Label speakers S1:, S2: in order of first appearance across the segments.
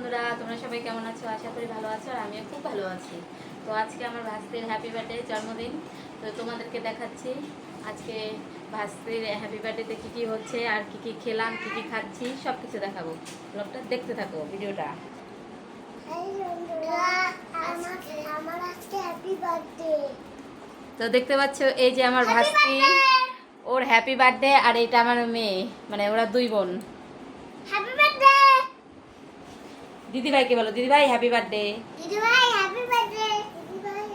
S1: বন্ধুরা, তোমরা সবাই কেমন আছো? আশা করি ভালো আছো, আর আমিও খুব ভালো আছি। তো আজকে আমার ভাস্তির হ্যাপি বার্থডে, জন্মদিন। তো তোমাদেরকে দেখাচ্ছি আজকে ভাস্তির হ্যাপি বার্থডেতে কী কী হচ্ছে, আর কী কী খেলাম, কী কী খাচ্ছি, সব কিছু দেখাবো। ব্লগটা দেখতে থাকো, ভিডিওটা। তো দেখতে পাচ্ছ, এই যে আমার ভাস্তি, ওর হ্যাপি বার্থডে, আর এটা আমার মেয়ে, মানে ওরা দুই বোন।
S2: হ্যাপি বার্থডে
S1: দিদিভাইকে বলো, দিদিভাই হ্যাপি বার্থডে।
S2: দিদিভাই, হ্যাপি বার্থডে দিদিভাই।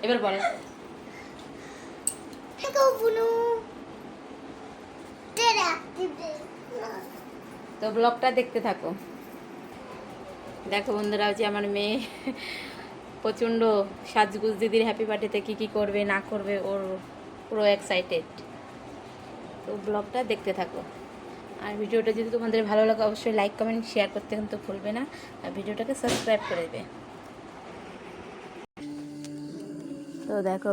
S1: এবার বল।
S2: হ্যালো বুনু, তেরা দিদি।
S1: তো ব্লগটা দেখতে থাকো। দেখো বন্ধুরা, যে আমার মেয়ে প্রচণ্ড সাজগুজ দিদির হ্যাপি বার্থডেতে কী কী করবে না করবে, ওর পুরো এক্সাইটেড। তো ব্লগটা দেখতে থাকো। আর ভিডিওটা যদি তোমাদের ভালো লাগে, অবশ্যই লাইক কমেন্ট শেয়ার করতে কিন্তু ভুলবে না, আর ভিডিওটাকে সাবস্ক্রাইব করে দেবে। তো দেখো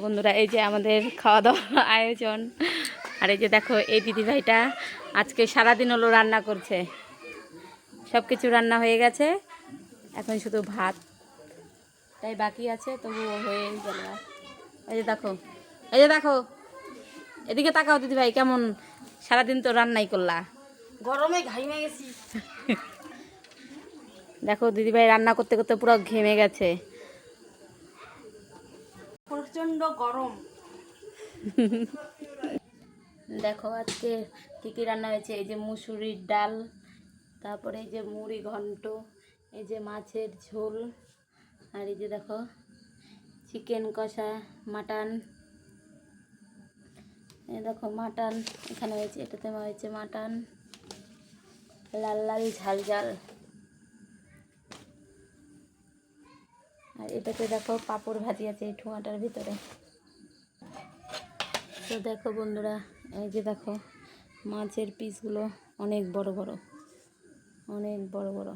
S1: বন্ধুরা, এই যে আমাদের খাওয়া দাওয়া আয়োজন। আর এই যে দেখো, এই দিদিভাইটা আজকে সারাদিন হলো রান্না করছে, সব কিছু রান্না হয়ে গেছে, এখন শুধু ভাত তাই বাকি আছে, তবুও হয়ে গেল। এই যে দেখো, এদিকে তাকাও দিদিভাই, কেমন সারাদিন তো রান্নাই করলা,
S2: গরমে ঘাইমে গেছি।
S1: দেখো দিদিভাই রান্না করতে করতে পুরো ঘেমে গেছে।
S2: প্রচন্ড গরম।
S1: দেখো আজকে কী কী রান্না হয়েছে। এই যে মুসুরির ডাল, তারপরে এই যে মুড়ি ঘন্ট, এই যে মাছের ঝোল, আর এই যে দেখো চিকেন কষা, মাটন। এই দেখো মাটন এখানে হয়েছে, এটাতে হয়েছে মাটন, লাল লাল ঝাল ঝাল। আর এটাতে দেখো পাঁপড় ভাজি আছে এই ঠোঁয়াটার ভিতরে। তো দেখো বন্ধুরা, এই যে দেখো মাছের পিসগুলো অনেক বড় বড়, অনেক বড় বড়।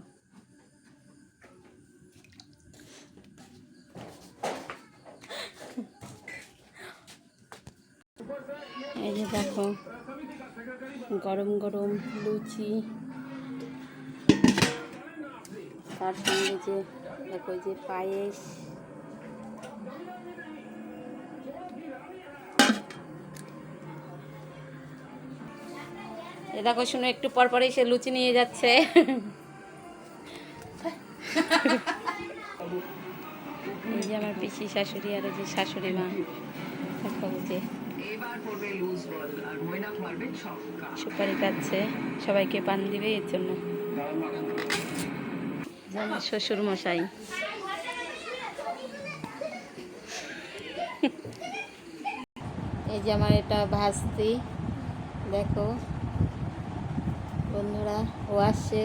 S1: এই যে দেখো গরম গরম লুচি, তার সঙ্গে যে দেখো যে পায়েস। এ দেখো শুনো, একটু পর পরেই সে লুচি নিয়ে যাচ্ছে। এই যে আমার পিসি শাশুড়ি, আর যে শাশুড়ি মা, দেখো যে সুপারি খাচ্ছে, সবাইকে পান দিবে এর জন্য। আমার শ্বশুর মশাই। এই যে আমার এটা ভাস্তি, দেখো বন্ধুরা, ও আসছে,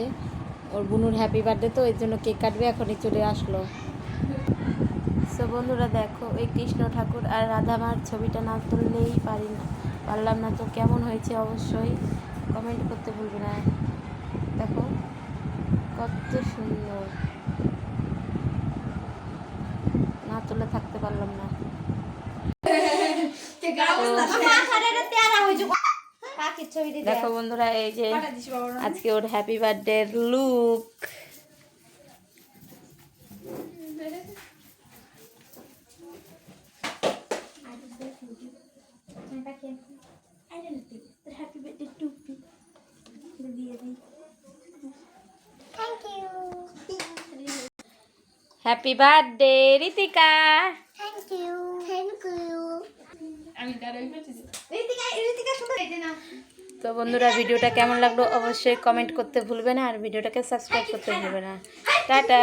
S1: ওর বুনুর হ্যাপি বার্থডে, তো এর জন্য কেক কাটবে, এখনই চলে আসলো। সো বন্ধুরা দেখো, এই কৃষ্ণ ঠাকুর আর রাধা মার ছবিটা না তুললেই পারলাম না। তো কেমন হয়েছে অবশ্যই কমেন্ট করতে ভুলবে না। দেখো কত সুন্দর, না তুলে থাকতে পারলাম না। দেখো বন্ধুরা, এই যে আজকে ওর happy birthday look. Happy birthday Ritika.
S2: Thank you, thank you.
S1: তো বন্ধুরা, ভিডিওটা কেমন লাগলো অবশ্যই কমেন্ট করতে ভুলবে না, আর ভিডিওটাকে সাবস্ক্রাইব করতে ভুলবে না। টাটা।